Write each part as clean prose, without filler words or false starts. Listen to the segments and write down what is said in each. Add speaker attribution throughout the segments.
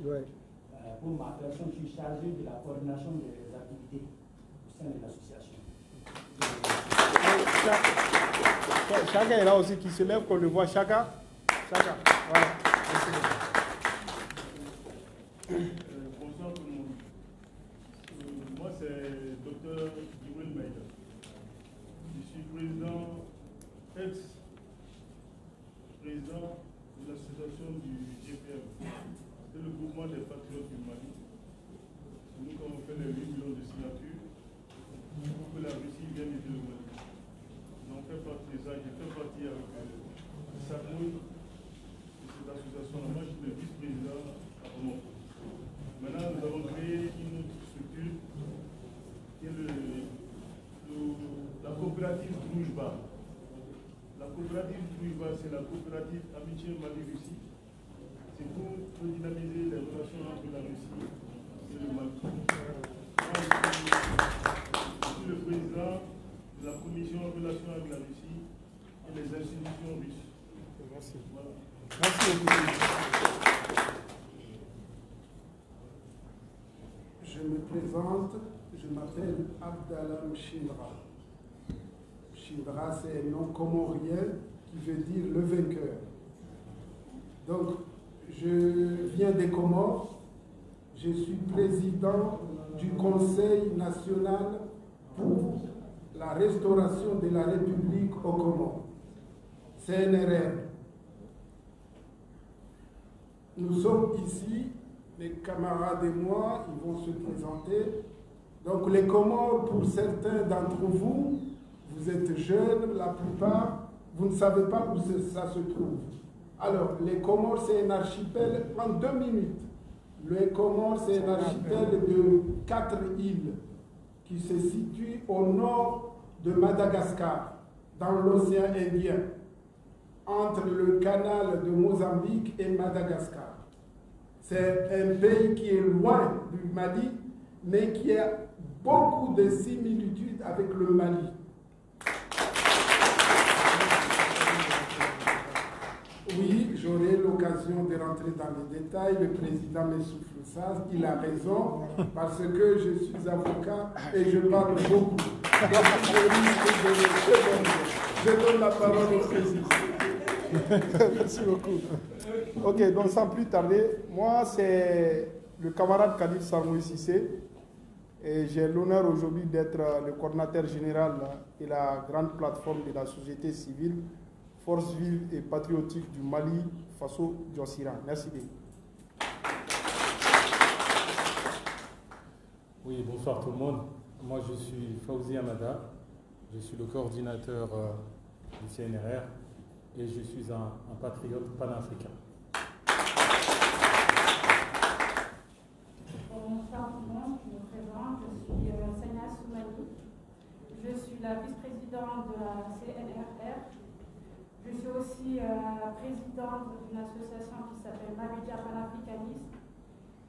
Speaker 1: Ouais.
Speaker 2: Pour ma personne, je suis chargé de la coordination des activités au sein de l'association.
Speaker 1: Chacun est là aussi qui se lève, qu'on le voit. Chacun. Voilà.
Speaker 3: Bonsoir tout le monde. Moi, c'est Dr. Djibril Maïda. Je suis ex-président de l'association du GPM. C'est le groupement des patriotes du Mali. Nous avons fait les 8 millions de signatures pour que la Russie vienne aider le Mali. On fait partie de ça. J'ai fait partie avec Samoui de cette association. Moi, je suis le vice-président à Bamako. Maintenant, nous avons créé une autre structure qui est la coopérative Droujba. La coopérative Droujba, c'est la coopérative Amitié Mali-Russie. C'est pour dynamiser les relations entre la Russie et le Mali. Moi, je suis le président de la commission relations avec la Russie et les institutions russes.
Speaker 1: Merci.
Speaker 3: Voilà.
Speaker 1: Merci beaucoup.
Speaker 4: Je me présente, je m'appelle Abdallah Mchindra. Mchindra, c'est un nom comorien qui veut dire le vainqueur. Donc, je viens des Comores. Je suis président du Conseil national pour la restauration de la République aux Comores, CNRR. Nous sommes ici, mes camarades et moi, ils vont se présenter. Donc les Comores, pour certains d'entre vous, vous êtes jeunes, la plupart, vous ne savez pas où ça se trouve. Alors, les Comores, c'est un archipel, en 2 minutes. Les Comores, c'est un archipel de 4 îles qui se situe au nord de Madagascar, dans l'océan Indien, entre le canal de Mozambique et Madagascar. C'est un pays qui est loin du Mali, mais qui a beaucoup de similitudes avec le Mali. Oui, j'aurai l'occasion de rentrer dans les détails. Le président me souffle ça. Il a raison, parce que je suis avocat et je parle beaucoup. Donc, je donne la parole au président.
Speaker 1: Merci beaucoup. Ok, donc sans plus tarder, moi c'est le camarade Khalil Sarmoui Sissé et j'ai l'honneur aujourd'hui d'être le coordinateur général de la grande plateforme de la société civile, Force vive et patriotique du Mali, Faso Djossira. Merci bien.
Speaker 5: Oui, bonsoir tout le monde. Moi je suis Fawzi Amada, je suis le coordinateur du CNRR et je suis un patriote panafricain.
Speaker 6: Bonsoir tout le monde, je me présente, je suis Sania Soumani, je suis la vice-présidente de la CNRR. Je suis aussi présidente d'une association qui s'appelle Maludia Panafricanisme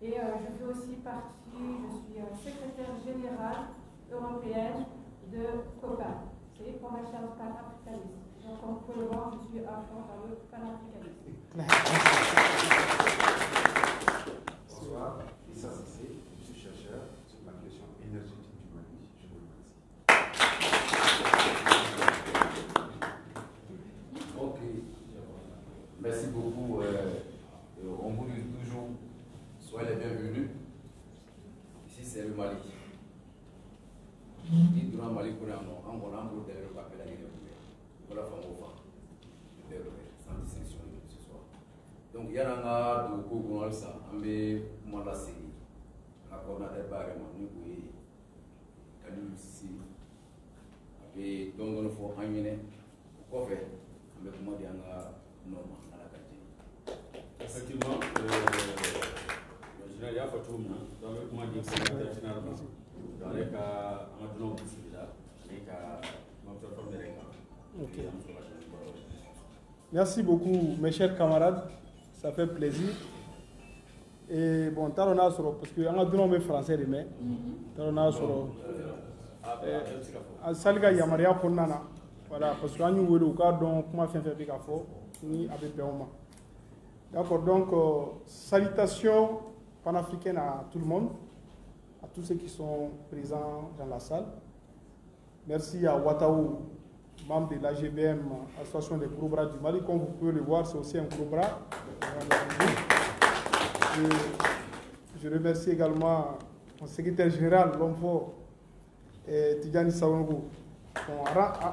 Speaker 6: et je fais aussi partie, je suis secrétaire générale européenne de COPA, c'est Convention Panafricanisme. Donc comme vous pouvez le voir, je suis à fond dans le panafricanisme.
Speaker 7: Bonsoir, Issa Sissé, je suis chercheur sur la question énergétique du Mali. Je vous remercie.
Speaker 8: Ok, merci beaucoup. On vous dit toujours, soyez les bienvenus. Ici, c'est le Mali. Ni durant Mali, on a un peu de rappel à l'énergie. Voilà, sans distinction ce soir. Donc, il y a un de Kogon, ça, mais moi, la série, la coordinateur barrement, nous, oui, Khalil Sissi, et donc, on faut en mener, quoi faire, avec moi, il y a un norme à la qualité.
Speaker 9: Effectivement, le général, il y a pas tout le monde, donc, comment dire, c'est le général, dans les cas, on a tout le monde qui là, les cas, on a tout le monde.
Speaker 1: Ok. Merci beaucoup, mes chers camarades. Ça fait plaisir. Et bon, on a sur parce que on a deux noms français mais on a sur Salga Yamaria Ponana. Voilà, parce que nous voulons donc comment faire ni avec Béoma. D'accord, donc salutations panafricaine à tout le monde, à tous ceux qui sont présents dans la salle. Merci à Ouattao, membre de l'AGBM, Association des gros bras du Mali. Comme vous pouvez le voir, c'est aussi un gros bras. Je remercie également mon secrétaire général, l'homme fort, Tidjani Saongo. Bon,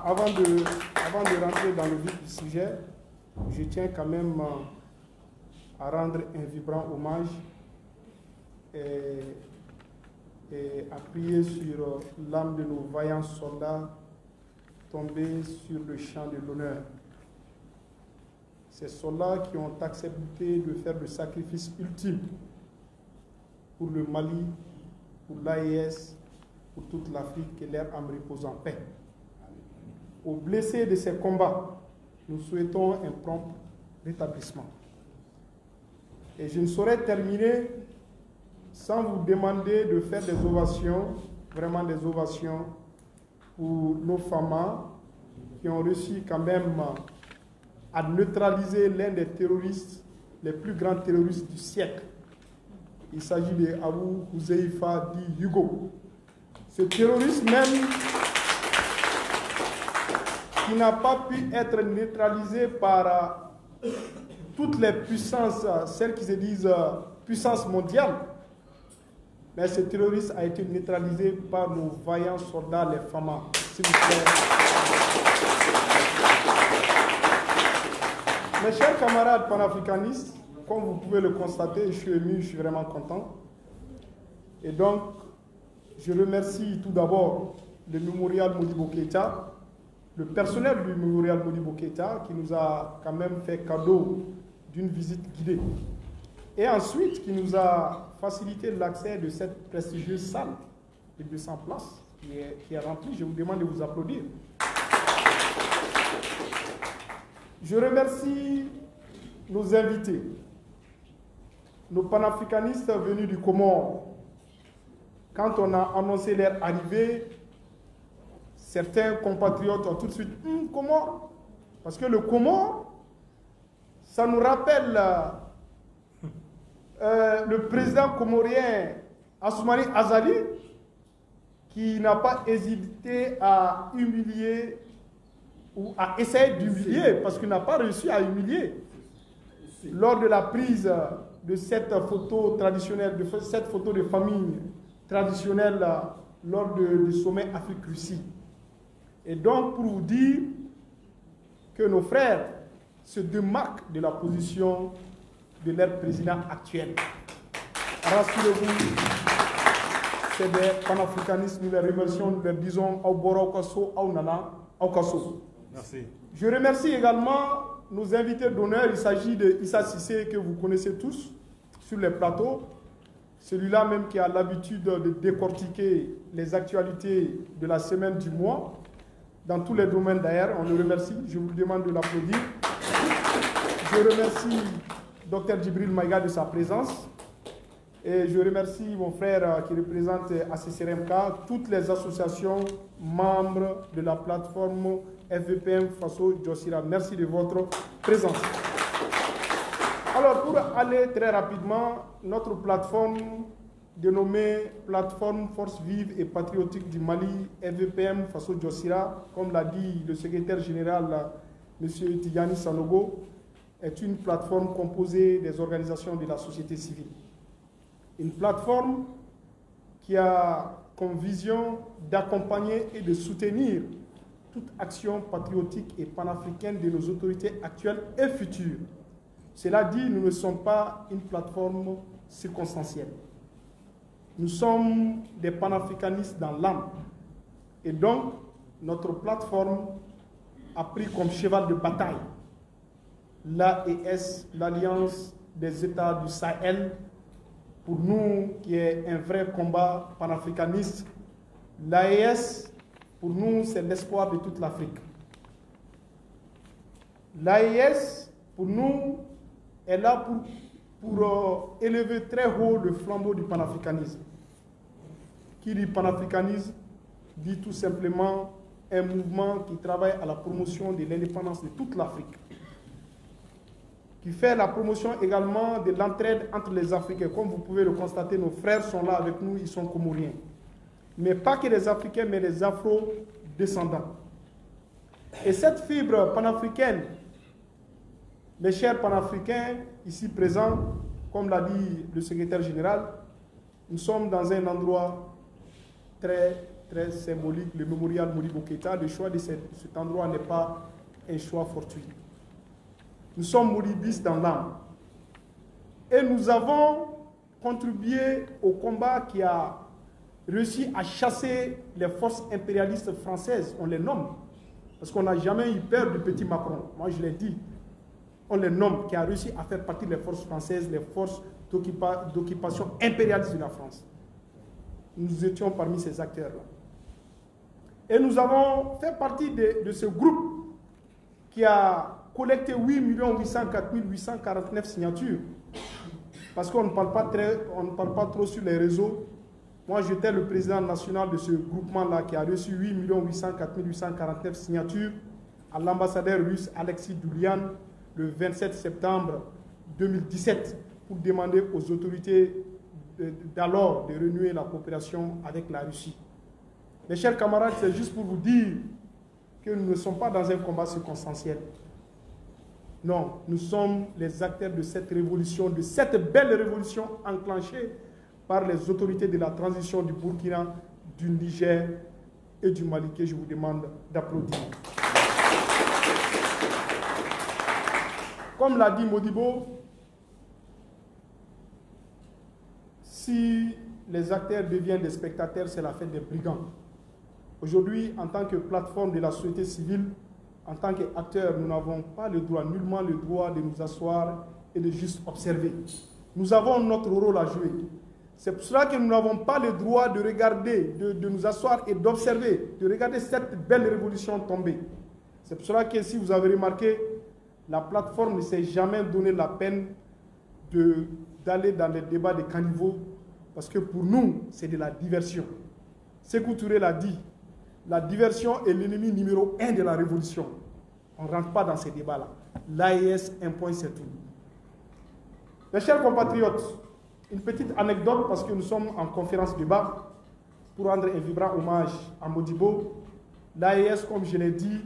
Speaker 1: avant de rentrer dans le vif du sujet, je tiens quand même à rendre un vibrant hommage et à prier sur l'âme de nos vaillants soldats tombés sur le champ de l'honneur. Ces soldats qui ont accepté de faire le sacrifice ultime pour le Mali, pour l'AES, pour toute l'Afrique, que leur âme repose en paix. Aux blessés de ces combats, nous souhaitons un prompt rétablissement. Et je ne saurais terminer sans vous demander de faire des ovations, vraiment des ovations, pour nos femmes qui ont réussi quand même à neutraliser l'un des terroristes, les plus grands terroristes du siècle. Il s'agit de Abou Huzaifa dit Hugo. Ce terroriste même qui n'a pas pu être neutralisé par toutes les puissances, celles qui se disent puissance mondiale. Mais ce terroriste a été neutralisé par nos vaillants soldats, les femmes. S'il vous plaît. Mes chers camarades panafricanistes, comme vous pouvez le constater, je suis ému, je suis vraiment content. Et donc, je remercie tout d'abord le mémorial Modibo Keïta, le personnel du mémorial Modibo Keïta, qui nous a quand même fait cadeau d'une visite guidée. Et ensuite, qui nous a facilité l'accès de cette prestigieuse salle de 200 places qui est remplie. Je vous demande de vous applaudir. Je remercie nos invités, nos panafricanistes venus du Comore. Quand on a annoncé leur arrivée, certains compatriotes ont tout de suite « Comore ?» Parce que le Comore, ça nous rappelle le président comorien Assoumani Azali, qui n'a pas hésité à humilier ou à essayer d'humilier, parce qu'il n'a pas réussi à humilier lors de la prise de cette photo traditionnelle, de cette photo de famille traditionnelle lors du sommet Afrique-Russie. Et donc, pour vous dire que nos frères se démarquent de la position de leur président actuel. Rassurez-vous, c'est des panafricanistes, nous les remercions, nous leur disons au Bora, au Kasso, au Nana, au Kasso.
Speaker 5: Merci.
Speaker 1: Je remercie également nos invités d'honneur. Il s'agit de Issa Sissé, que vous connaissez tous sur les plateaux. Celui-là même qui a l'habitude de décortiquer les actualités de la semaine du mois, dans tous les domaines d'ailleurs. On le remercie. Je vous demande de l'applaudir. Je remercie Dr Djibril Maïga de sa présence. Et je remercie mon frère qui représente ACCRMK, toutes les associations membres de la plateforme FVPM Faso Djossira. Merci de votre présence. Alors, pour aller très rapidement, notre plateforme dénommée Plateforme Force Vive et Patriotique du Mali, FVPM Faso Djossira, comme l'a dit le secrétaire général, M. Tidjani Sanogo, est une plateforme composée des organisations de la société civile. Une plateforme qui a comme vision d'accompagner et de soutenir toute action patriotique et panafricaine de nos autorités actuelles et futures. Cela dit, nous ne sommes pas une plateforme circonstancielle. Nous sommes des panafricanistes dans l'âme. Et donc, notre plateforme a pris comme cheval de bataille l'AES, l'Alliance des États du Sahel, pour nous, qui est un vrai combat panafricaniste. L'AES, pour nous, c'est l'espoir de toute l'Afrique. L'AES, pour nous, est là pour élever très haut le flambeau du panafricanisme. Qui dit panafricanisme dit tout simplement un mouvement qui travaille à la promotion de l'indépendance de toute l'Afrique. qui fait la promotion également de l'entraide entre les Africains. Comme vous pouvez le constater, nos frères sont là avec nous, ils sont comoriens. Mais pas que les Africains, mais les Afro-descendants. Et cette fibre panafricaine, mes chers panafricains ici présents, comme l'a dit le secrétaire général, nous sommes dans un endroit très, très symbolique, le mémorial Modibo Keïta. Le choix de cet endroit n'est pas un choix fortuit. Nous sommes moribistes dans l'âme. Et nous avons contribué au combat qui a réussi à chasser les forces impérialistes françaises. On les nomme. Parce qu'on n'a jamais eu peur du petit Macron. Moi, je l'ai dit. On les nomme, qui a réussi à faire partie des forces françaises, les forces d'occupation impérialiste de la France. Nous étions parmi ces acteurs-là. Et nous avons fait partie de ce groupe qui a collecté 8 804 849 signatures. Parce qu'on ne parle pas trop sur les réseaux. Moi, j'étais le président national de ce groupement-là qui a reçu 8 804 849 signatures à l'ambassadeur russe Alexis Doulian le 27 septembre 2017 pour demander aux autorités d'alors de renouer la coopération avec la Russie. Mes chers camarades, c'est juste pour vous dire que nous ne sommes pas dans un combat circonstanciel. Non, nous sommes les acteurs de cette révolution, de cette belle révolution enclenchée par les autorités de la transition du Burkina, du Niger et du Mali, que je vous demande d'applaudir. Comme l'a dit Modibo, si les acteurs deviennent des spectateurs, c'est la fête des brigands. Aujourd'hui, en tant que plateforme de la société civile, en tant qu'acteurs, nous n'avons pas le droit, nullement le droit de nous asseoir et de juste observer. Nous avons notre rôle à jouer. C'est pour cela que nous n'avons pas le droit de regarder, de nous asseoir et d'observer, de regarder cette belle révolution tomber. C'est pour cela que, si vous avez remarqué, la plateforme ne s'est jamais donné la peine d'aller dans les débats de caniveau, parce que pour nous, c'est de la diversion. Sékou Touré l'a dit, la diversion est l'ennemi numéro 1 de la révolution. On ne rentre pas dans ces débats-là. L'AES, un point, c'est tout. Mes chers compatriotes, une petite anecdote, parce que nous sommes en conférence débat, pour rendre un vibrant hommage à Modibo. L'AES, comme je l'ai dit,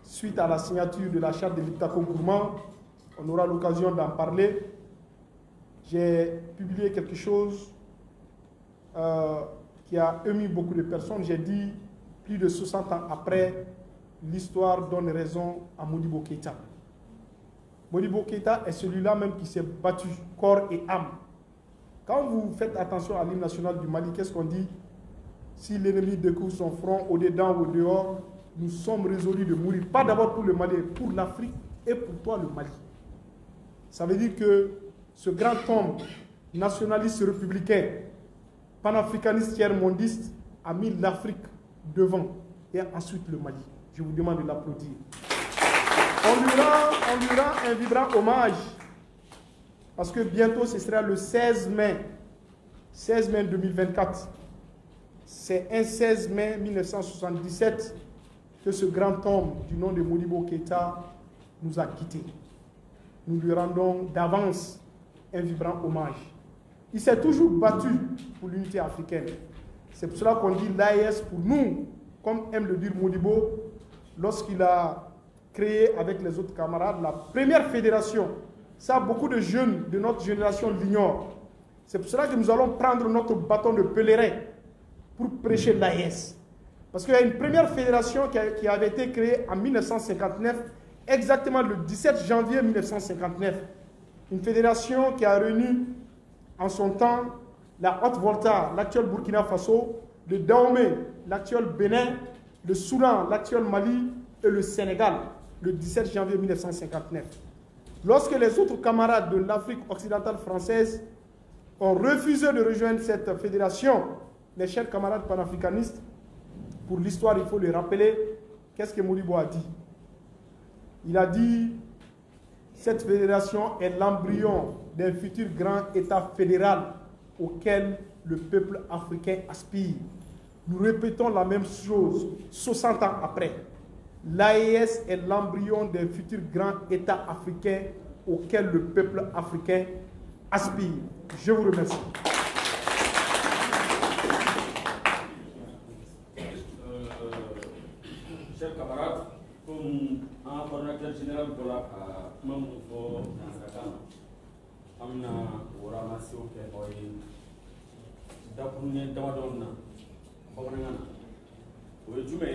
Speaker 1: suite à la signature de la charte de l'Iptako Gourmand, on aura l'occasion d'en parler. J'ai publié quelque chose qui a ému beaucoup de personnes. J'ai dit, plus de 60 ans après, l'histoire donne raison à Modibo Keïta. Modibo Keïta est celui-là même qui s'est battu, corps et âme. Quand vous faites attention à l'hymne national du Mali, qu'est-ce qu'on dit? Si l'ennemi découvre son front, au-dedans ou au dehors, nous sommes résolus de mourir. Pas d'abord pour le Mali, pour l'Afrique et pour toi le Mali. Ça veut dire que ce grand homme nationaliste républicain, panafricaniste, tiers-mondiste, a mis l'Afrique devant et ensuite le Mali. Je vous demande de l'applaudir. On lui rend un vibrant hommage parce que bientôt ce sera le 16 mai 2024. C'est un 16 mai 1977 que ce grand homme du nom de Modibo Keïta nous a quittés. Nous lui rendons d'avance un vibrant hommage. Il s'est toujours battu pour l'unité africaine. C'est pour cela qu'on dit l'AES pour nous, comme aime le dire Modibo, lorsqu'il a créé avec les autres camarades la première fédération. Ça, beaucoup de jeunes de notre génération l'ignorent. C'est pour cela que nous allons prendre notre bâton de pèlerin pour prêcher l'AES. Parce qu'il y a une première fédération qui avait été créée en 1959, exactement le 17 janvier 1959. Une fédération qui a réuni en son temps la Haute-Volta, l'actuel Burkina Faso, le Dahomey, l'actuel Bénin, le Soudan, l'actuel Mali et le Sénégal, le 17 janvier 1959. Lorsque les autres camarades de l'Afrique occidentale française ont refusé de rejoindre cette fédération, mes chers camarades panafricanistes, pour l'histoire, il faut le rappeler, qu'est-ce que Modibo a dit? Il a dit, cette fédération est l'embryon d'un futur grand État fédéral auquel le peuple africain aspire. Nous répétons la même chose 60 ans après. L'AES est l'embryon d'un futur grand État africain auquel le peuple africain aspire. Je vous remercie.
Speaker 9: Chers camarades, comme un coordinateur général de la Mamouko Nansakana, Amna Oramasio Kepoy, Dapunia Damadonna, Bonana, Ujume,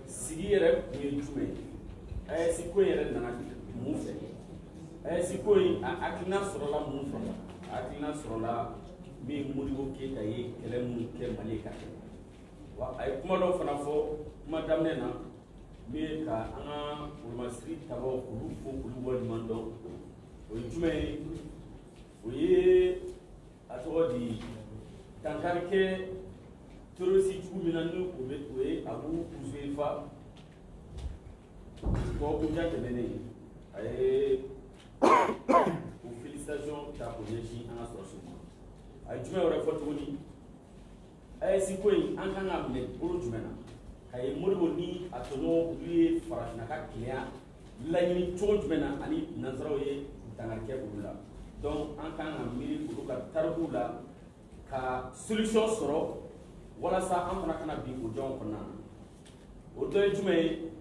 Speaker 9: Sigire, Ujume, Sikwe Nanaki, Muse, Sikwe, Akina Sorola Mufa, Akina Sorola, being Muribo Ketaye, Kelemu Kemaleka. ay kuma dɔw fana fɔ kuma daminɛ na min ye ka an ka olomasiri tabaw olu fo olu waleɲuman dɔn o ye jumɛn ye o ye a tɔgɔ di dankari kɛ terroriste jugu min na ni o ye Abu Huzaifa dɔgɔkunjan tɛmɛnen a ye o félicitation ta k'o ɲɛsin an ka sɔrɔsiw ma a ye jumɛn wɛrɛ fɔ tuguni siko in an kan ka minɛ bolo jumɛn na a ye Modibo ni a tɔɲɔgɔn olu ye farafinna ka kɛlɛya laɲini cogo jumɛn na ani nanzaraw ye dankari kɛ olu la donc an kan ka miiri olu ka tarikuw la ka solution sɔrɔ walasa an fana kana bin o jɔnw kɔnɔna na o dɔ ye jumɛn ye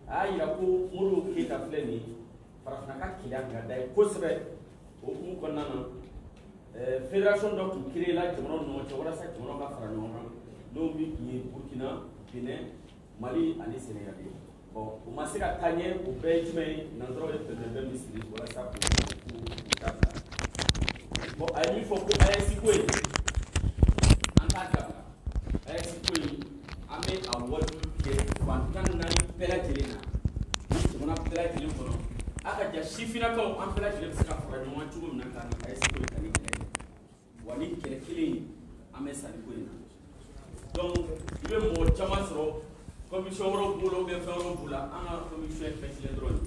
Speaker 9: a y'a yira ko Modibo Keyita filɛ nin ye farafinna ka kɛlɛya ka da ye kosɛbɛ o hukumu kɔnɔna na fédération dɔ tun créé la jamanaw ni ɲɔgɔn cɛ walasa jamanaw ka fara ɲɔgɔn kan n'o min tun ye Burkina, Benin, Mali ani Sénégal ye bon o ma se ka taa ɲɛ o bɛɛ ye jumɛn ye nanzaraw ye fɛn min sigi walasa k'o dabila bon a ye min fɔ ko AES ko in an t'a dabila AES ko in an bɛ a walilu kɛ fan 14 bɛɛ lajɛlen na ni jamana bɛɛ lajɛlen kɔnɔ a ka ja sifinnakaw an bɛɛ lajɛlen bɛ se ka fara ɲɔgɔn kan cogo min na ka ni AES ko in ka ni kɛlɛ wa ni kɛlɛ kelen an bɛ sanni ko in na donc i bɛ mɔgɔ caman sɔrɔ commission wɛrɛw b'o la ou bien fɛn wɛrɛw b'o la an ka commission ye fɛn dɔrɔn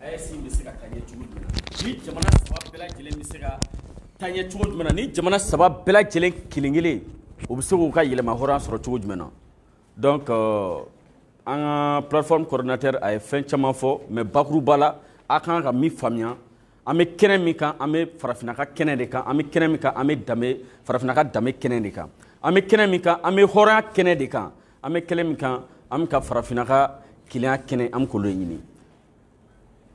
Speaker 9: AES bɛ se ka taa ɲɛ cogo jumɛn na ni jamana saba bɛɛ lajɛlen bɛ se ka taa ɲɛ cogo jumɛn na ni jamana saba bɛɛ lajɛlen kelen kelen o bɛ se k'u ka yɛlɛma hɔrɔnya sɔrɔ cogo jumɛn na donc an ka plateforme coordinateur a ye fɛn caman fɔ mais bakuruba la a kan ka min faamuya an bɛ kɛnɛ min kan an bɛ farafinna ka kɛnɛ de kan an bɛ kɛnɛ min kan an bɛ danbe farafinna ka danbe kɛnɛ de kan an bɛ kɛnɛ min kan an bɛ hɔrɔnya kɛnɛ de kan an bɛ kɛnɛ min kan an bɛ ka farafinna ka kelenya kɛnɛ an bɛ k'olu ɲini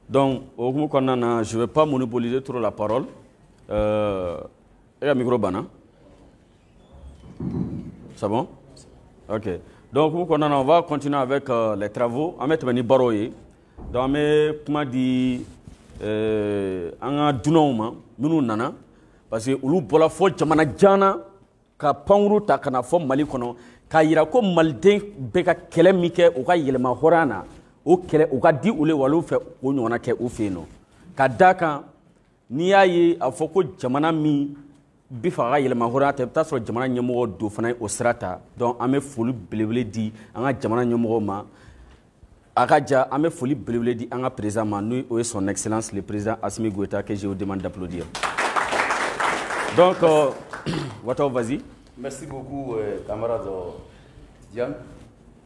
Speaker 9: donc o hukumu kɔnɔna na je vais pas monopoliser trop la parole e ka micro banna c'est bon ok donc hukumu kɔnɔna na on va continuer avec les travaux an bɛ tɛmɛ ni baaraw ye donc an bɛ kuma di an ka dunanw ma minnu nana parce que olu bɔra fɔ jamana jan na ka pankuru ta ka na fɔ Mali kɔnɔ k'a yira ko maliden bɛ ka kɛlɛ min kɛ u ka yɛlɛma hɔrɔnya na o kɛlɛ u ka di olu ye wala u fɛ o ɲɔgɔnna kɛ u fɛ yen nɔ ka d'a kan n'i y'a ye a fɔ ko jamana min bi fɛ a ka yɛlɛma hɔrɔnya ta i bɛ taa sɔrɔ jamana ɲɛmɔgɔ dɔ fana ye o sira ta donc an bɛ foli belebele di an ka jamana ɲɛmɔgɔw ma a ka ja an bɛ foli belebele di an ka président ma n'o ye son excellence le président Assimi Goïta que je vous demande d'applaudir. Donc Wataw, vas-y.
Speaker 8: Merci beaucoup camarade Diane,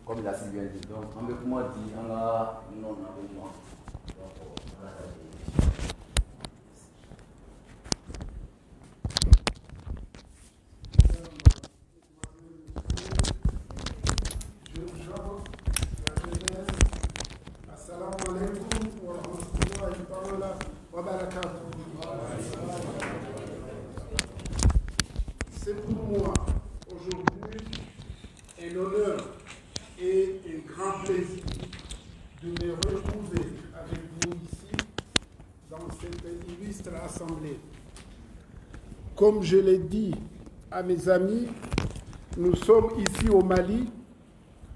Speaker 8: comme il a si bien dit. Donc on peut comment dire on a non abonnement.
Speaker 4: C'est pour moi aujourd'hui un honneur et un grand plaisir de me retrouver avec vous ici dans cette illustre assemblée. Comme je l'ai dit à mes amis, nous sommes ici au Mali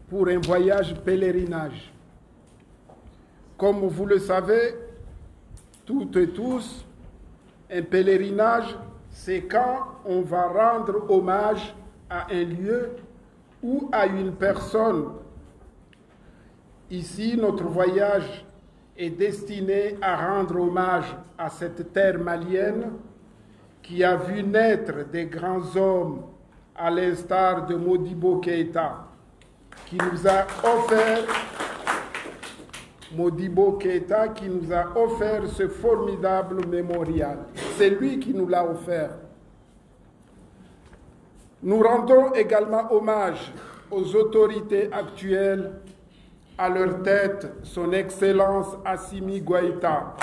Speaker 4: pour un voyage pèlerinage. Comme vous le savez, toutes et tous, un pèlerinage, c'est quand on va rendre hommage à un lieu ou à une personne. Ici, notre voyage est destiné à rendre hommage à cette terre malienne qui a vu naître des grands hommes à l'instar de Modibo Keïta, qui nous a offert Modibo Keïta, qui nous a offert ce formidable mémorial. C'est lui qui nous l'a offert. Nous rendons également hommage aux autorités actuelles, à leur tête, son Excellence Assimi Goïta.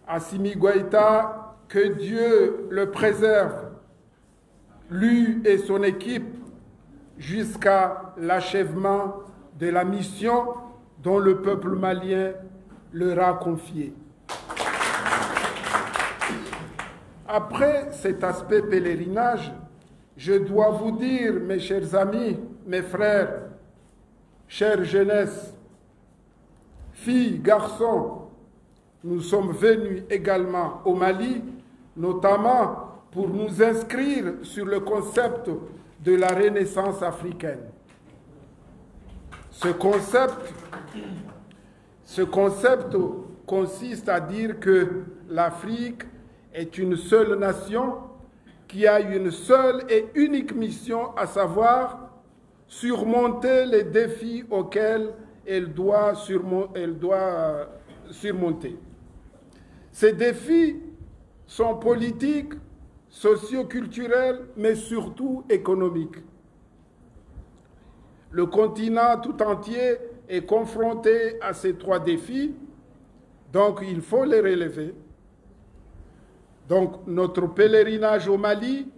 Speaker 4: Assimi Goïta, que Dieu le préserve, lui et son équipe, jusqu'à l'achèvement de la mission dont le peuple malien leur a confiée. Après cet aspect pèlerinage, je dois vous dire, mes chers amis, mes frères, chère jeunesse, filles, garçons, nous sommes venus également au Mali, notamment pour nous inscrire sur le concept de la Renaissance africaine. Ce concept consiste à dire que l'Afrique est une seule nation qui a une seule et unique mission, à savoir surmonter les défis auxquels elle doit surmonter. Ces défis sont politiques, socio-culturels, mais surtout économiques. Le continent tout entier est confronté à ces trois défis, donc il faut les relever. Donc notre pèlerinage au Mali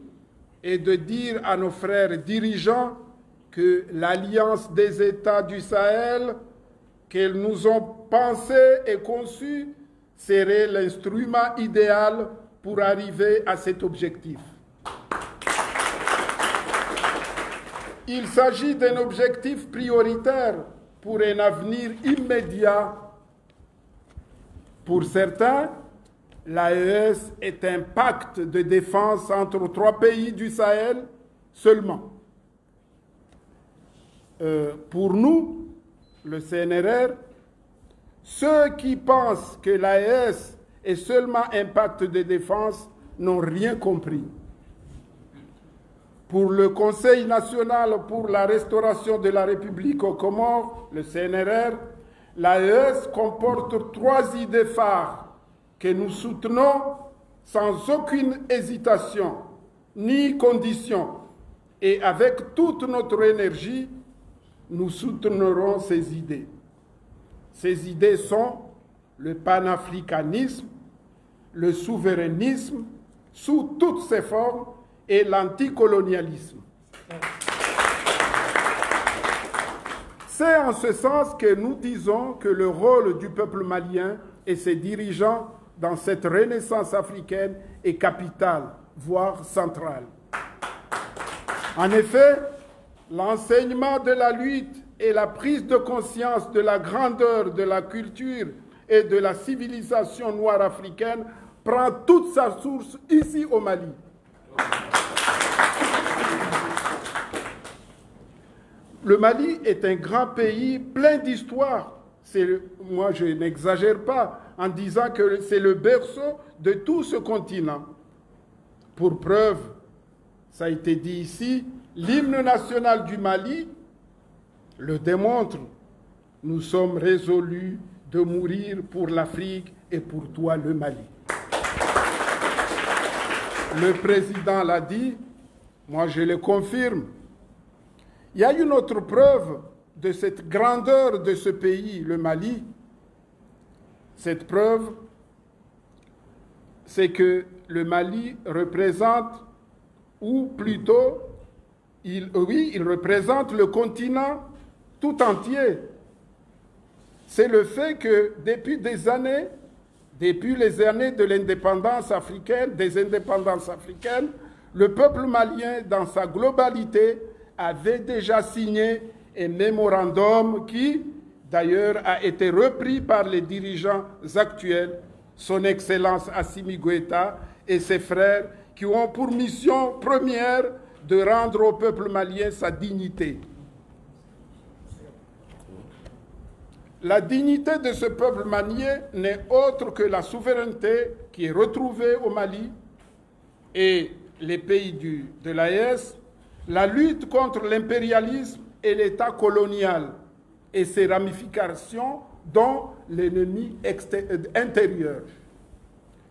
Speaker 4: est de dire à nos frères dirigeants que l'Alliance des États du Sahel, qu'ils nous ont pensé et conçu, serait l'instrument idéal pour arriver à cet objectif. Il s'agit d'un objectif prioritaire pour un avenir immédiat. Pour certains, l'AES est un pacte de défense entre trois pays du Sahel seulement. Pour nous, le CNRR, ceux qui pensent que l'AES est seulement un pacte de défense n'ont rien compris. Pour le Conseil national pour la restauration de la République aux Comores, le CNRR, l'AES comporte trois idées phares que nous soutenons sans aucune hésitation ni condition. Et avec toute notre énergie, nous soutiendrons ces idées. Ces idées sont le panafricanisme, le souverainisme sous toutes ses formes et l'anticolonialisme. C'est en ce sens que nous disons que le rôle du peuple malien et ses dirigeants dans cette renaissance africaine est capital, voire central. En effet, l'enseignement de la lutte et la prise de conscience de la grandeur de la culture et de la civilisation noire africaine prend toute sa source ici au Mali. Le Mali est un grand pays plein d'histoire. Moi, je n'exagère pas en disant que c'est le berceau de tout ce continent. Pour preuve, ça a été dit ici, l'hymne national du Mali le démontre. Nous sommes résolus de mourir pour l'Afrique et pour toi, le Mali. Le président l'a dit, moi je le confirme. Il y a une autre preuve de cette grandeur de ce pays, le Mali. Cette preuve, c'est que le Mali représente, ou plutôt, il représente le continent tout entier. C'est le fait que depuis des années, depuis les années de l'indépendance africaine, des indépendances africaines, le peuple malien, dans sa globalité, avait déjà signé un mémorandum qui, d'ailleurs, a été repris par les dirigeants actuels, son Excellence Assimi Goïta et ses frères, qui ont pour mission première de rendre au peuple malien sa dignité. La dignité de ce peuple malien n'est autre que la souveraineté qui est retrouvée au Mali et les pays de l'AES, la lutte contre l'impérialisme et l'État colonial et ses ramifications, dont l'ennemi intérieur.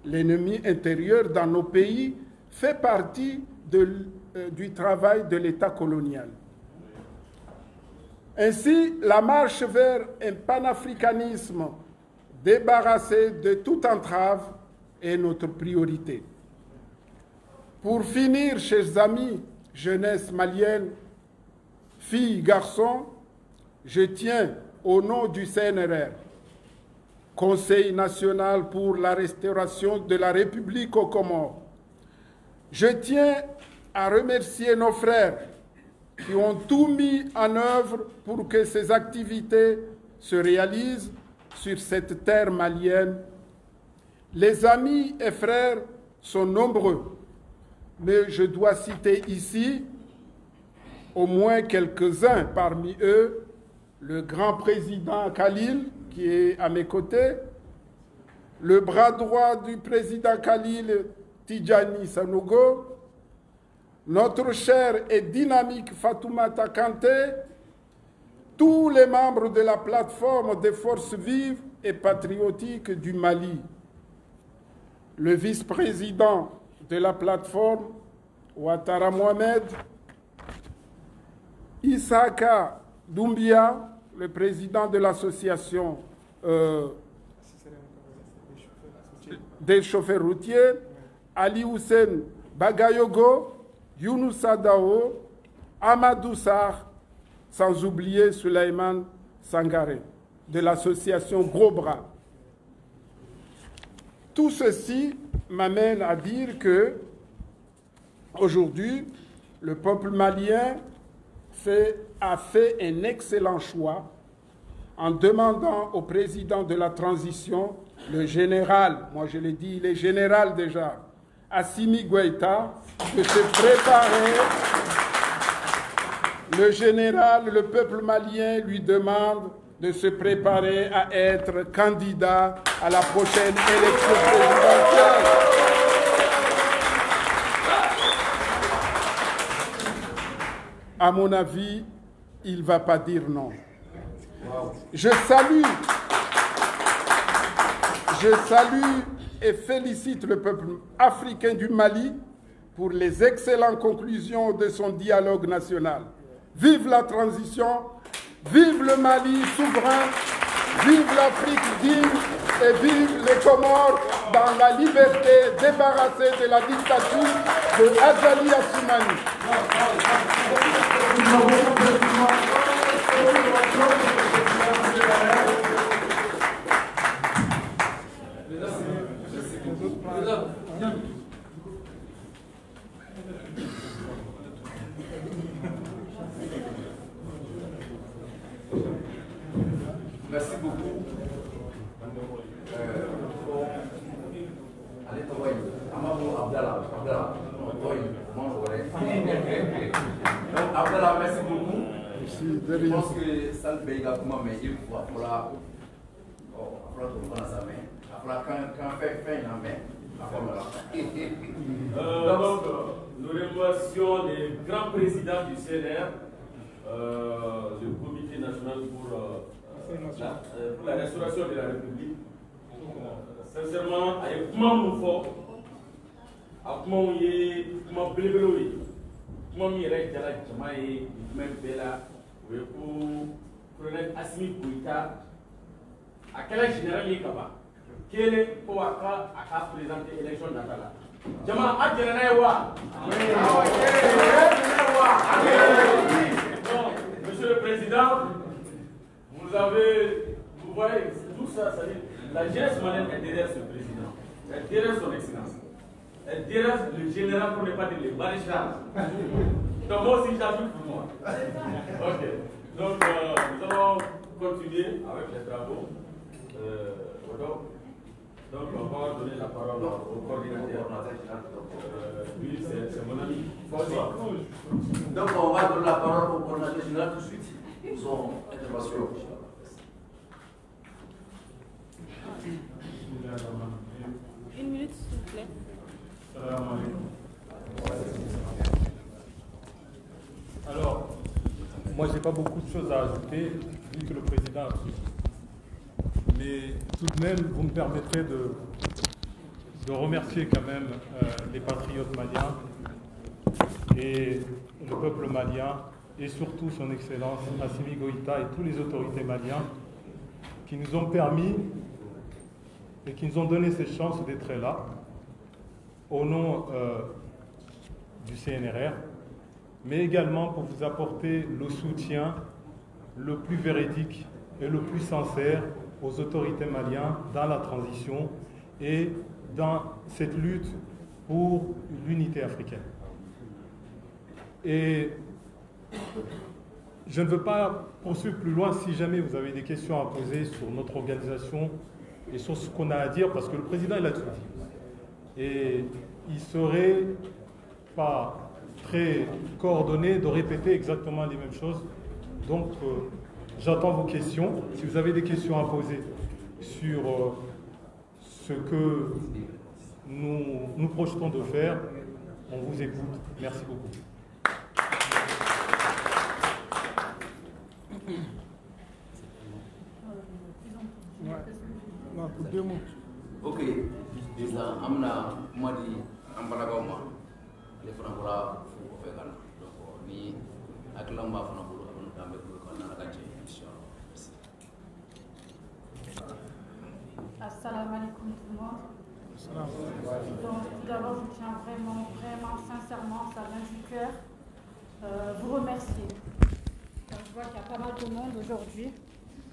Speaker 4: L'ennemi intérieur dans nos pays fait partie du travail de l'État colonial. Ainsi, la marche vers un panafricanisme débarrassé de toute entrave est notre priorité. Pour finir, chers amis, jeunesse malienne, filles, garçons, je tiens au nom du CNRR, Conseil national pour la restauration de la République aux Comores, je tiens à remercier nos frères qui ont tout mis en œuvre pour que ces activités se réalisent sur cette terre malienne. Les amis et frères sont nombreux, mais je dois citer ici au moins quelques-uns parmi eux, le grand président Khalil, qui est à mes côtés, le bras droit du président Khalil, Tidjani Sanogo, notre cher et dynamique Fatoumata Kanté, tous les membres de la plateforme des forces vives et patriotiques du Mali, le vice-président de la plateforme, Ouattara Mohamed, Issaka Doumbia, le président de l'association des chauffeurs routiers, Ali Hussein Bagayogo, Younoussa Dao, Amadou Sarr, sans oublier Suleiman Sangaré, de l'association Gros Bras. Tout ceci m'amène à dire que, aujourd'hui, le peuple malien a fait un excellent choix en demandant au président de la transition, le général, moi je l'ai dit, il est général déjà, Assimi Goïta, de se préparer. Le général, le peuple malien lui demande de se préparer à être candidat à la prochaine élection présidentielle. À mon avis, il ne va pas dire non. Je salue et félicite le peuple africain du Mali pour les excellentes conclusions de son dialogue national. Vive la transition, vive le Mali souverain, vive l'Afrique digne et vive les Comores dans la liberté, débarrassée de la dictature de Azali Assoumani.
Speaker 8: Merci beaucoup. Allez, Toboy. Amadou Abdallah. Abdallah, merci beaucoup. Je pense que ça ne paye pas comment, mais il faut la quand fait la main.
Speaker 9: Donc, nous remercions les grands présidents du CNR, le Comité national pour la restauration de la République. Sincèrement, avec comment nous faisons, avec comment on est, comment blébéloï, comment on est resté là, comment on est même bella, pour le colonel Assimi Goïta, à quel général il est capable, quel est pour à présenter l'élection d'Atala. Jama Adjanaïwa. Monsieur le Président, vous voyez, tout ça, ça dit, la jeunesse malienne est derrière ce président, elle est derrière son excellence, elle est derrière le général pour ne pas dire le maréchal. Donc moi aussi j'ajoute pour moi. Ok, donc nous allons continuer avec les travaux. Donc on va donner la parole au coordinateur. Lui c'est mon ami.
Speaker 8: Donc on va donner la parole au coordinateur général tout de suite pour son intervention.
Speaker 10: Une minute, s'il vous plaît.
Speaker 5: Alors, moi, je n'ai pas beaucoup de choses à ajouter, vu que le président a tout. Mais tout de même, vous me permettrez de remercier quand même les patriotes maliens et le peuple malien, et surtout son Excellence Assimi Goïta et toutes les autorités maliennes qui nous ont permis et qui nous ont donné cette chance d'être là au nom du CNRR, mais également pour vous apporter le soutien le plus véridique et le plus sincère aux autorités maliennes dans la transition et dans cette lutte pour l'unité africaine. Et je ne veux pas poursuivre plus loin si jamais vous avez des questions à poser sur notre organisation et sur ce qu'on a à dire, parce que le président, il a tout dit. Et il ne serait pas très coordonné de répéter exactement les mêmes choses. Donc, j'attends vos questions. Si vous avez des questions à poser sur ce que nous projetons de faire, on vous écoute. Merci beaucoup.
Speaker 1: Pour 2 mots.
Speaker 8: Ok, président, amna madi ambalagoma le fana bora fu ko gala donc ni aklamba fana bora on tambe ko na la inshallah.
Speaker 6: Assalamu alaikum tout le monde. Donc tout d'abord je tiens vraiment sincèrement, ça vient du cœur, vous remercier. Donc, je vois qu'il y a pas mal de monde aujourd'hui,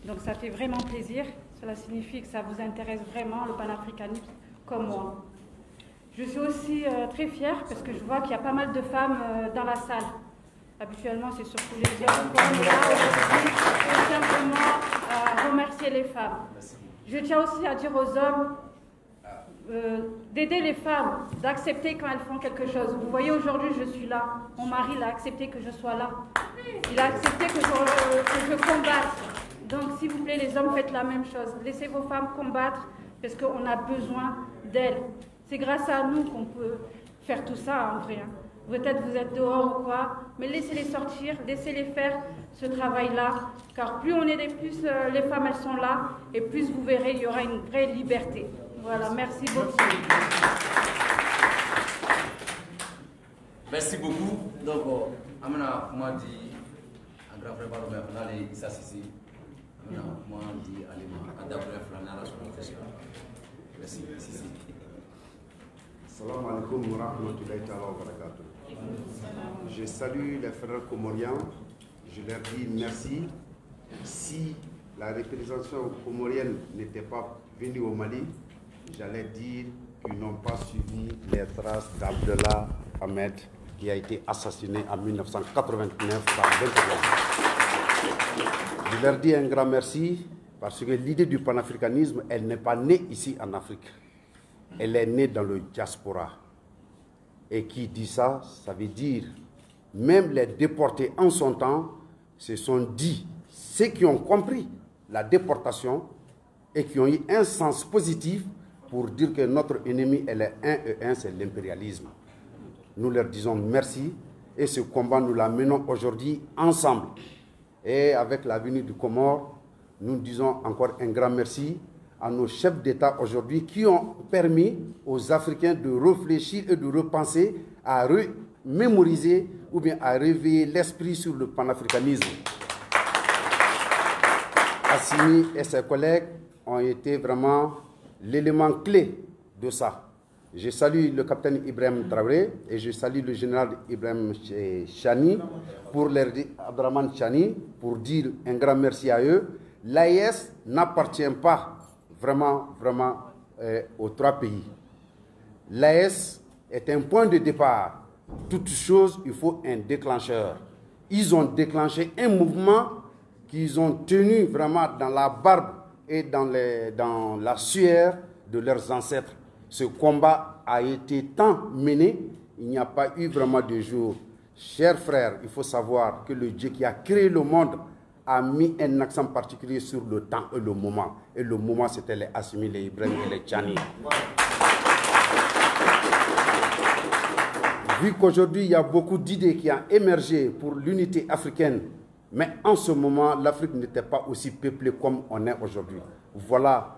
Speaker 6: donc ça fait vraiment plaisir. Cela signifie que ça vous intéresse vraiment, le panafricanisme, comme moi. Je suis aussi très fière parce que je vois qu'il y a pas mal de femmes dans la salle. Habituellement, c'est surtout les hommes. Je tiens vraiment à remercier les femmes. Je tiens aussi à dire aux hommes d'aider les femmes, d'accepter quand elles font quelque chose. Vous voyez, aujourd'hui, je suis là. Mon mari l'a accepté que je sois là. Il a accepté que je combatte. Donc, s'il vous plaît, les hommes, faites la même chose. Laissez vos femmes combattre parce qu'on a besoin d'elles. C'est grâce à nous qu'on peut faire tout ça, en vrai. Peut-être vous êtes dehors ou quoi, mais laissez-les sortir, laissez-les faire ce travail-là. Car plus on est plus les femmes, elles sont là, et plus vous verrez, il y aura une vraie liberté. Voilà, merci beaucoup.
Speaker 8: Merci beaucoup. Donc, Amina, moi, dit, un grand frère, on a les Issa Sissi. Amina, moi, dit, Alima, un grand frère, on a la solution. Merci.
Speaker 7: Salam alaikum wa rahmatullahi wa barakatuh. Je salue les frères comoriens. Je leur dis merci. Si la représentation comorienne n'était pas venue au Mali, j'allais dire qu'ils n'ont pas suivi les traces d'Abdallah Ahmed qui a été assassiné en 1989 par 21 ans. Je leur dis un grand merci parce que l'idée du panafricanisme, elle n'est pas née ici en Afrique. Elle est née dans le diaspora. Et qui dit ça, ça veut dire, même les déportés en son temps, se sont dit, ceux qui ont compris la déportation et qui ont eu un sens positif pour dire que notre ennemi, elle est un et un, c'est l'impérialisme. Nous leur disons merci et ce combat, nous l'amenons aujourd'hui ensemble. Et avec la venue du Comore, nous disons encore un grand merci à nos chefs d'État aujourd'hui qui ont permis aux Africains de réfléchir et de repenser, à remémoriser ou bien à réveiller l'esprit sur le panafricanisme. Assimi et ses collègues ont été vraiment l'élément clé de ça. Je salue le capitaine Ibrahim Traoré et je salue le général Ibrahim Chani pour Abdraman Chani pour dire un grand merci à eux. L'AES n'appartient pas vraiment aux 3 pays. L'AES est un point de départ. Toute chose, il faut un déclencheur. Ils ont déclenché un mouvement qu'ils ont tenu vraiment dans la barbe et dans la sueur de leurs ancêtres. Ce combat a été tant mené, il n'y a pas eu vraiment de jour. Chers frères, il faut savoir que le Dieu qui a créé le monde a mis un accent particulier sur le temps et le moment. Et le moment, c'était les Assimi, les Ibrahim et les Tchani. Vu qu'aujourd'hui, il y a beaucoup d'idées qui ont émergé pour l'unité africaine, Mais en ce moment, l'Afrique n'était pas aussi peuplée comme on est aujourd'hui. Voilà,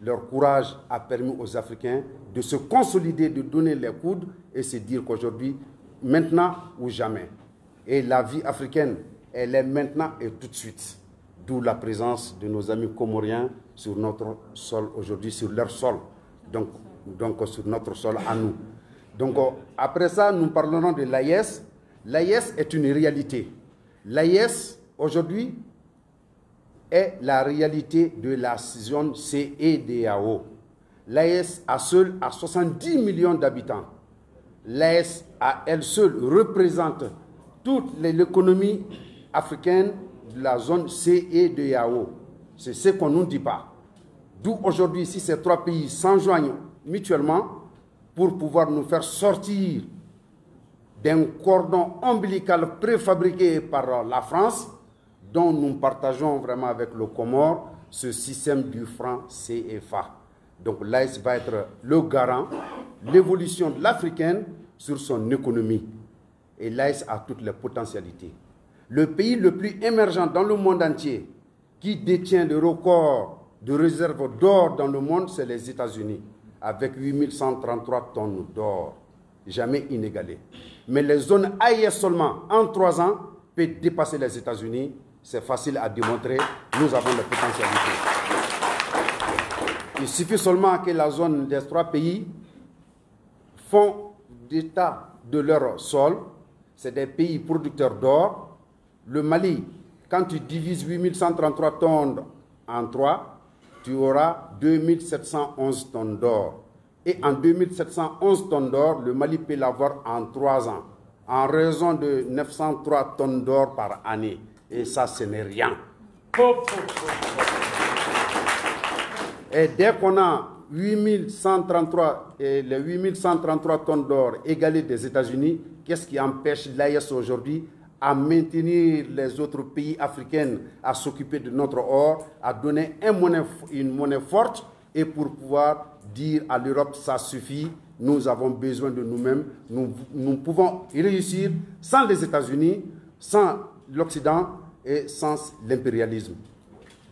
Speaker 7: leur courage a permis aux Africains de se consolider, de donner les coudes et se dire qu'aujourd'hui, maintenant ou jamais. Et la vie africaine, elle est maintenant et tout de suite. D'où la présence de nos amis comoriens sur notre sol aujourd'hui, sur leur sol. Donc sur notre sol à nous. Donc après ça, nous parlerons de l'AES. L'AES est une réalité. L'AES, aujourd'hui, est la réalité de la zone CEDEAO. L'AES à 70 millions d'habitants. L'AES à elle seule représente toute l'économie africaine de la zone CEDEAO. C'est ce qu'on ne nous dit pas. D'où aujourd'hui, si ces trois pays s'enjoignent mutuellement pour pouvoir nous faire sortir d'un cordon ombilical préfabriqué par la France, dont nous partageons vraiment avec le Comore ce système du franc CFA. Donc l'AES va être le garant de l'évolution de l'Africaine sur son économie. Et l'AES a toutes les potentialités. Le pays le plus émergent dans le monde entier, qui détient le record de réserves d'or dans le monde, c'est les États-Unis, avec 8133 tonnes d'or, jamais inégalées. Mais les zones AES seulement, en 3 ans, peuvent dépasser les États-Unis. C'est facile à démontrer, nous avons les potentialités. Il suffit seulement que la zone des 3 pays font d'état de leur sol. C'est des pays producteurs d'or. Le Mali, quand tu divises 8133 tonnes en 3, tu auras 2711 tonnes d'or. Et en 2711 tonnes d'or, le Mali peut l'avoir en 3 ans, en raison de 903 tonnes d'or par année. Et ça, ce n'est rien. Et dès qu'on a 8133 tonnes d'or égalées des États-Unis, qu'est-ce qui empêche l'AES aujourd'hui à maintenir les autres pays africains à s'occuper de notre or, à donner une monnaie forte, et pour pouvoir dire à l'Europe, ça suffit, nous avons besoin de nous-mêmes, nous pouvons y réussir sans les États-Unis, sans l'Occident et sans l'impérialisme.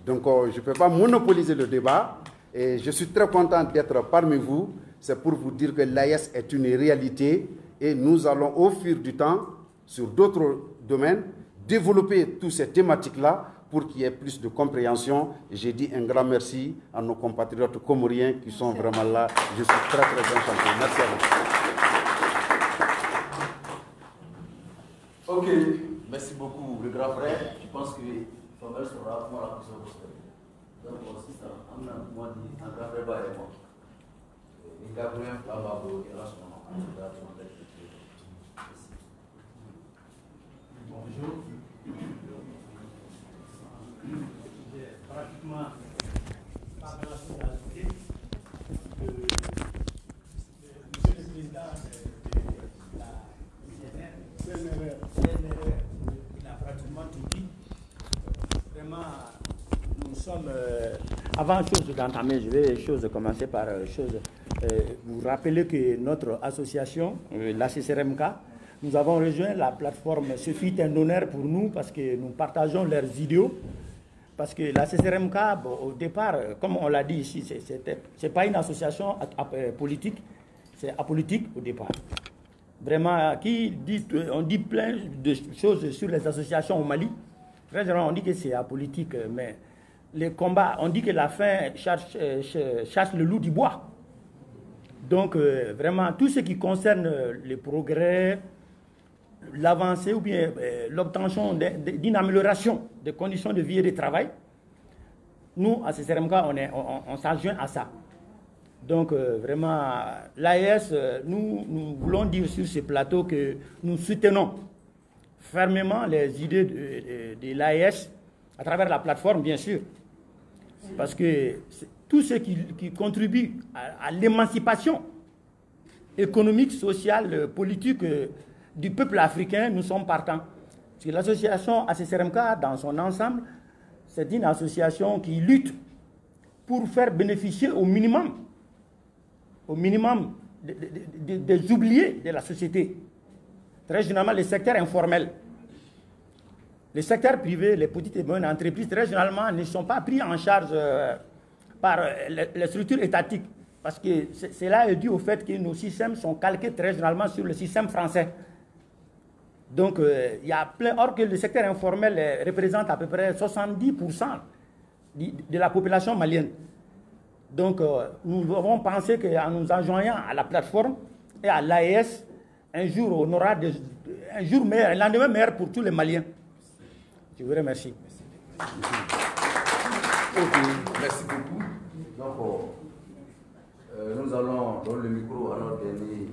Speaker 7: Donc je ne peux pas monopoliser le débat, et je suis très content d'être parmi vous. C'est pour vous dire que l'AES est une réalité, et nous allons au fil du temps, sur d'autres domaines, développer toutes ces thématiques-là pour qu'il y ait plus de compréhension. J'ai dit un grand merci à nos compatriotes comoriens qui sont vraiment là. Je suis très très enchanté. Merci à vous.
Speaker 8: Ok, merci beaucoup le grand frère. Je pense que Famel sera pour la question. Donc aussi ça, on a moi dit un grand frère et moi. Et Gabriel Flamabo et Rachman.
Speaker 2: Bonjour. J'ai pratiquement pas grand-chose à ajouter. Monsieur le Président de la CNRR, il a pratiquement tout dit. Vraiment, nous sommes... avant d'entamer, je vais commencer par vous rappeler que notre association, la CCRMK, nous avons rejoint la plateforme. Ce fut un honneur pour nous parce que nous partageons leurs idéaux. Parce que la CCRMK, au départ, comme on l'a dit ici, ce n'est pas une association politique, c'est apolitique au départ. Vraiment, on dit plein de choses sur les associations au Mali. Très généralement, on dit que c'est apolitique, mais les combats, on dit que la faim chasse le loup du bois. Donc, vraiment, tout ce qui concerne les progrès, l'avancée ou bien l'obtention d'une amélioration des conditions de vie et de travail, nous, à CCRMK, on s'adjoint à ça. Donc, vraiment, l'AES, nous voulons dire sur ce plateau que nous soutenons fermement les idées de l'AES à travers la plateforme, bien sûr. Parce que tout ce qui contribue à l'émancipation économique, sociale, politique du peuple africain, nous sommes partants. Parce que l'association ACCRMK, dans son ensemble, c'est une association qui lutte pour faire bénéficier au minimum des oubliés de la société. Très généralement, les secteurs informels. le secteur privé, les petites et moyennes entreprises, très généralement, ne sont pas pris en charge par les structures étatiques. Parce que cela est dû au fait que nos systèmes sont calqués très généralement sur le système français. Donc, il y a plein, or que le secteur informel représente à peu près 70% de la population malienne. Donc, nous avons pensé qu'en nous enjoignant à la plateforme et à l'AES, un jour, on aura un jour meilleur, un lendemain meilleur pour tous les Maliens. Je vous remercie.
Speaker 8: Merci beaucoup. Donc, nous allons donner le micro à notre dernier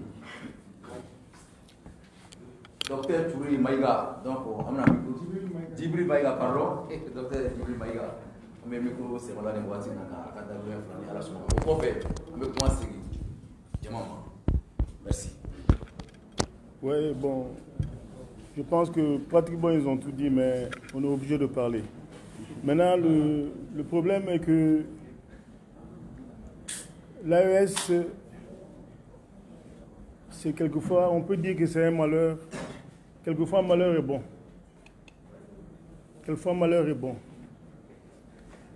Speaker 8: docteur Touré Maïga. Donc, on a un micro. Djibril Maïga, pardon. Docteur Djibril Maïga. On a un micro, c'est là, les voitures, à la semaine. Au fait, on va commencer. Merci.
Speaker 3: Oui, bon, je pense que pratiquement ils ont tout dit, mais on est obligé de parler. Maintenant, le problème est que l'AES, c'est quelquefois, on peut dire que c'est un malheur. Quelquefois, malheur est bon. Quelquefois, malheur est bon.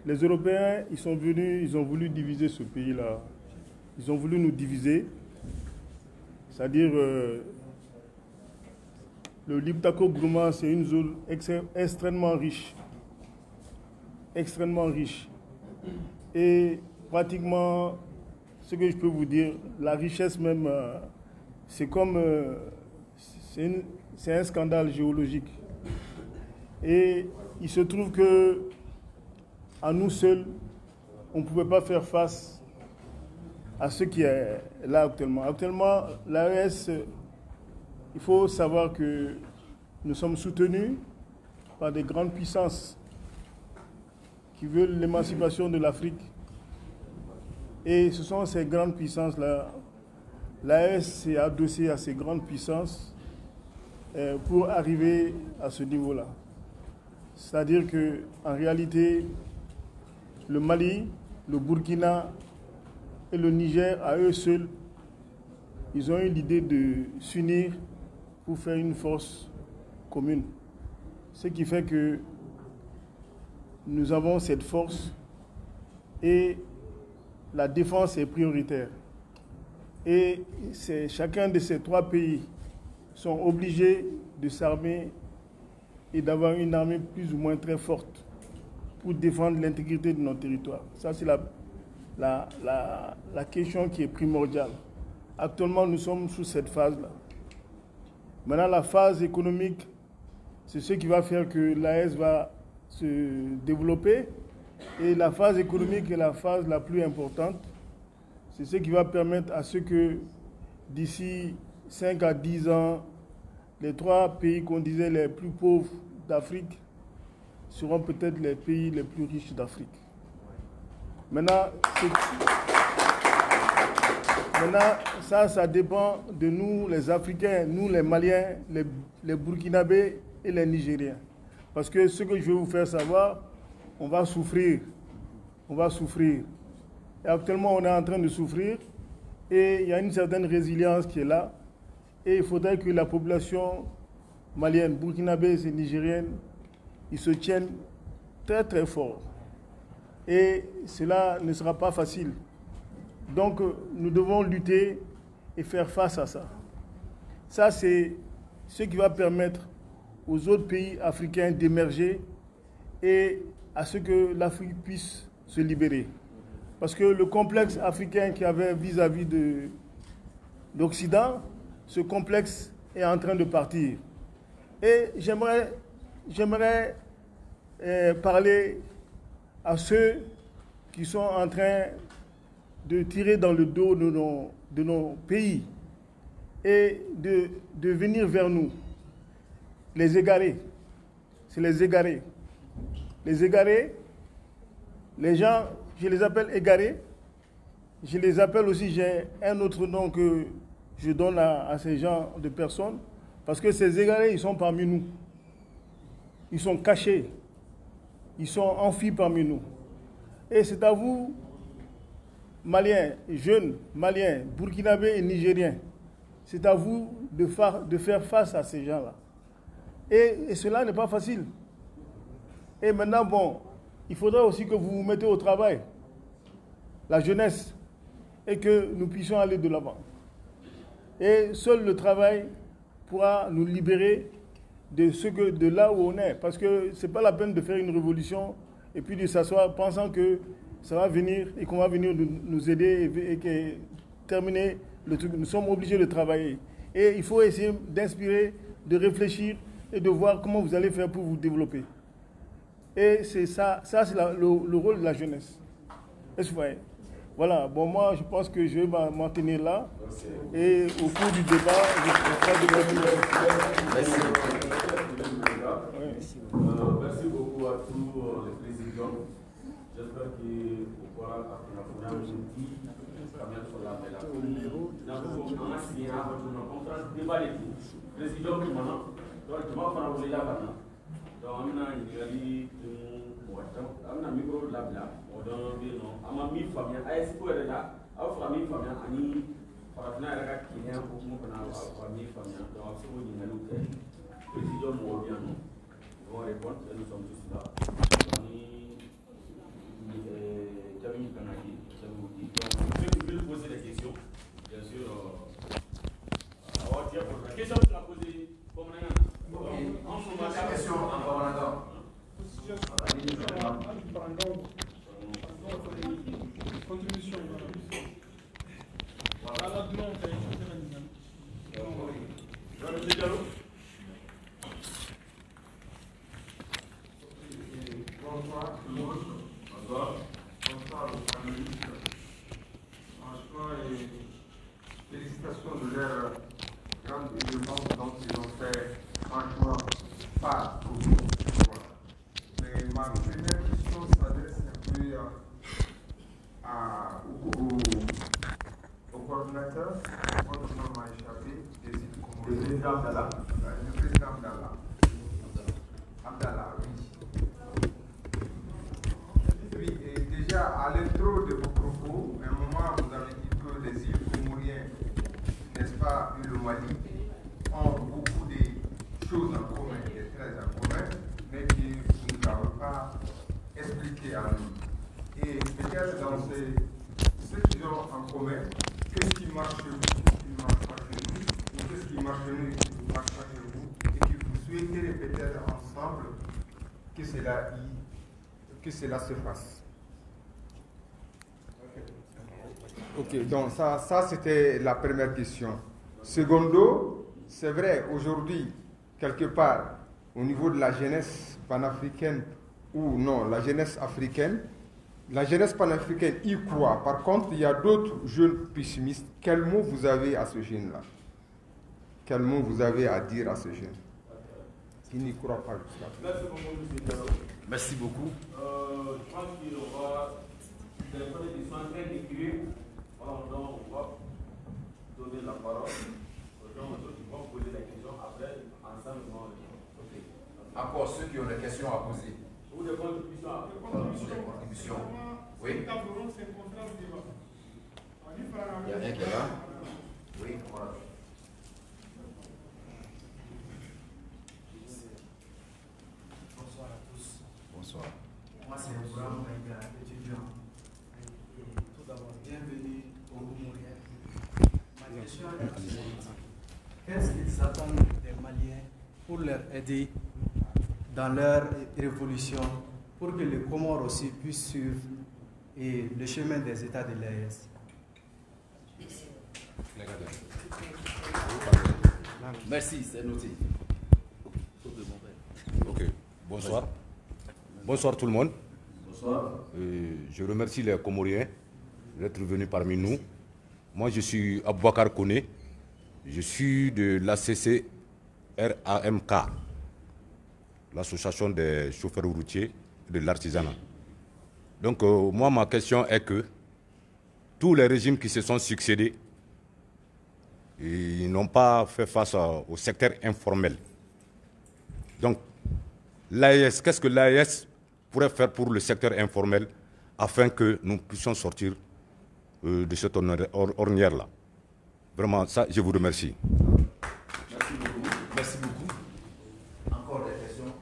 Speaker 3: Les Européens, ils sont venus, ils ont voulu diviser ce pays-là. Ils ont voulu nous diviser. C'est-à-dire, le Liptako-Gourma, c'est une zone extrêmement riche. Extrêmement riche. Et pratiquement, ce que je peux vous dire, la richesse même, c'est comme... c'est un scandale géologique. Et il se trouve que, à nous seuls, on ne pouvait pas faire face à ce qui est là actuellement. Actuellement, l'AES, il faut savoir que nous sommes soutenus par des grandes puissances qui veulent l'émancipation de l'Afrique. Et ce sont ces grandes puissances-là. L'AES s'est adossée à ces grandes puissances pour arriver à ce niveau-là. C'est-à-dire qu'en réalité, le Mali, le Burkina et le Niger, à eux seuls, ils ont eu l'idée de s'unir pour faire une force commune. Ce qui fait que nous avons cette force et la défense est prioritaire. Et chacun de ces trois pays sont obligés de s'armer et d'avoir une armée plus ou moins très forte pour défendre l'intégrité de notre territoire. Ça, c'est la question qui est primordiale. Actuellement, nous sommes sous cette phase-là. Maintenant, la phase économique, c'est ce qui va faire que l'AES va se développer. Et la phase économique est la phase la plus importante. C'est ce qui va permettre à ce que d'ici 5 à 10 ans, les trois pays qu'on disait les plus pauvres d'Afrique seront peut-être les pays les plus riches d'Afrique. Maintenant, ça dépend de nous, les Africains, nous, les Maliens, les Burkinabés et les Nigériens. Parce que ce que je vais vous faire savoir, on va souffrir. On va souffrir. Et actuellement, on est en train de souffrir et il y a une certaine résilience qui est là. Et il faudrait que la population malienne, burkinabé et nigérienne, ils se tiennent très très fort. Et cela ne sera pas facile. Donc nous devons lutter et faire face à ça. Ça, c'est ce qui va permettre aux autres pays africains d'émerger et à ce que l'Afrique puisse se libérer. Parce que le complexe africain qu'il y avait vis-à-vis de l'Occident, ce complexe est en train de partir. Et j'aimerais parler à ceux qui sont en train de tirer dans le dos de nos pays et de venir vers nous. Les égarés. C'est les égarés. Les égarés, les gens, je les appelle égarés. Je les appelle aussi, j'ai un autre nom que je donne à ces gens de personnes, parce que ces égarés, ils sont parmi nous. Ils sont cachés. Ils sont enfuis parmi nous. Et c'est à vous, Maliens, jeunes, Maliens, Burkinabés et Nigériens, c'est à vous de faire face à ces gens-là. Et cela n'est pas facile.
Speaker 11: Et maintenant, bon, il faudra aussi que vous vous mettez au travail, la jeunesse, et que nous puissions aller de l'avant. Et seul le travail pourra nous libérer de là où on est. Parce que ce n'est pas la peine de faire une révolution et puis de s'asseoir pensant que ça va venir et qu'on va venir nous aider et terminer le truc. Nous sommes obligés de travailler. Et il faut essayer d'inspirer, de réfléchir et de voir comment vous allez faire pour vous développer. Et c'est ça c'est le rôle de la jeunesse. Est-ce que vous voyez? Voilà, bon, moi je pense que je vais m'en tenir là. Et au cours du débat, je ferai
Speaker 9: Merci. Merci beaucoup à tous les présidents. J'espère que vous pourrez apprendre à vous dire quand même sur la belle affaire. On a signé un contrat de débat et tout. Président maintenant, donc je vais faire un là maintenant. Donc on a une amna micro labla odon bi no ama mi famia ay ko re da aw famille famia ani farafina ra ka kinya ko mo kana famille famia donc aw so ni ngalu ke président mo bien no on répond et nous sommes tous là ni Camille Kanaki ça vous dit donc je vais poser des questions bien sûr avoir dire pour la question que tu as posée comme on se met la question en commandant.
Speaker 1: Contribution.
Speaker 9: Voilà.
Speaker 12: Bonsoir tout le monde. Bonsoir. Bonsoir aux panélistes. Franchement, félicitations de leur grande élément dont ils ont fait franchement pas pour nous. Mais ma première question s'adresse un peu au coordinateur. Votre nom m'a échappé. Le président Abdallah. Le président Abdallah. Abdallah, oui. Oui, et déjà à l'intro de vos propos, à un moment vous avez dit que les îles Comoriennes, n'est-ce pas, et le Mali, ont beaucoup de choses en commun, des traits en commun, mais que vous ne l'avez pas expliqué à nous. Et peut-être dans ce qu'ils ont en commun, qu'est-ce qui marche chez vous, qu'est-ce qui ne marche pas chez nous, ou qu'est-ce qui marche chez nous et qui ne marche pas chez vous, et que vous souhaitez peut-être ensemble que cela se fasse. Ok, donc ça c'était la première question. Secondo, c'est vrai, aujourd'hui, quelque part, au niveau de la jeunesse panafricaine, ou non, la jeunesse africaine y croit. Par contre, il y a d'autres jeunes pessimistes. Quel mot vous avez à ce jeune-là? Quel mot vous avez à dire à ce jeune qui n'y croit pas jusqu'à présent?
Speaker 9: Merci beaucoup. Je pense qu'on va téléphoner des soins très décrits. Donc, on va donner la parole aux gens qui vont poser la question. Après, ensemble, on va répondre.
Speaker 8: Encore ceux qui ont des questions à poser.
Speaker 9: Ou des contributions à
Speaker 8: Des contributions. Oui. Il y a un qui est là. Oui, voilà.
Speaker 13: Bonsoir à tous.
Speaker 8: Bonsoir.
Speaker 13: Moi, c'est Abraham Maïga, étudiant. Et tout d'abord, bienvenue au Comorien. Ma question est la suivante. Qu'est-ce qu'ils attendent des Maliens pour leur aider dans leur révolution, pour que les Comores aussi puissent suivre le chemin des États de l'AES?
Speaker 8: Merci, c'est noté.
Speaker 14: Ok, bonsoir. Bonsoir tout le monde.
Speaker 8: Bonsoir.
Speaker 14: Je remercie les Comoriens d'être venus parmi nous. Moi, je suis Aboubakar Koné. Je suis de l'ACC RAMK, l'association des chauffeurs routiers de l'artisanat. Donc, moi, ma question est que tous les régimes qui se sont succédés, ils n'ont pas fait face au secteur informel. Donc, l'AES, qu'est-ce que l'AES pourrait faire pour le secteur informel afin que nous puissions sortir de cette ornière-là? Vraiment, ça, je vous remercie.
Speaker 8: Merci beaucoup. Merci beaucoup. Encore des questions?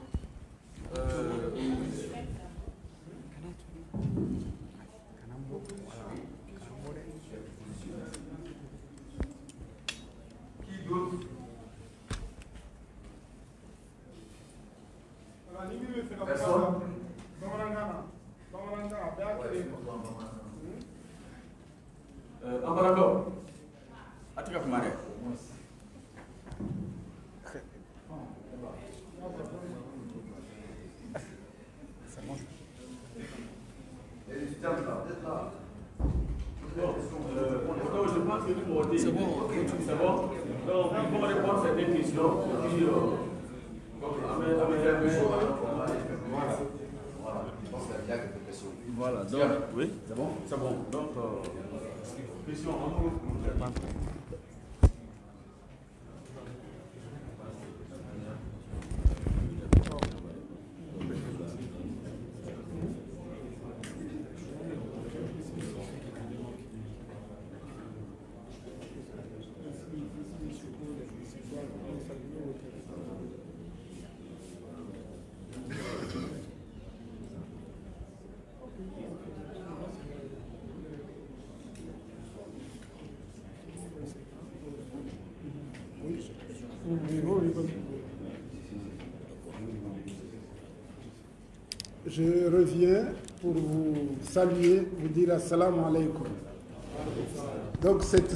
Speaker 12: D'autres? Personne?
Speaker 9: Ambarako, Atika Kumare.
Speaker 12: Les étudiants là, peut-être là.
Speaker 9: Je pense que tout le monde est. C'est bon, c'est bon. Donc, il faut répondre à certaines questions. Voilà, donc, oui, c'est bon? C'est bon. Donc, question en gros.
Speaker 4: Je reviens pour vous saluer, vous dire assalamu alaikum. Donc cette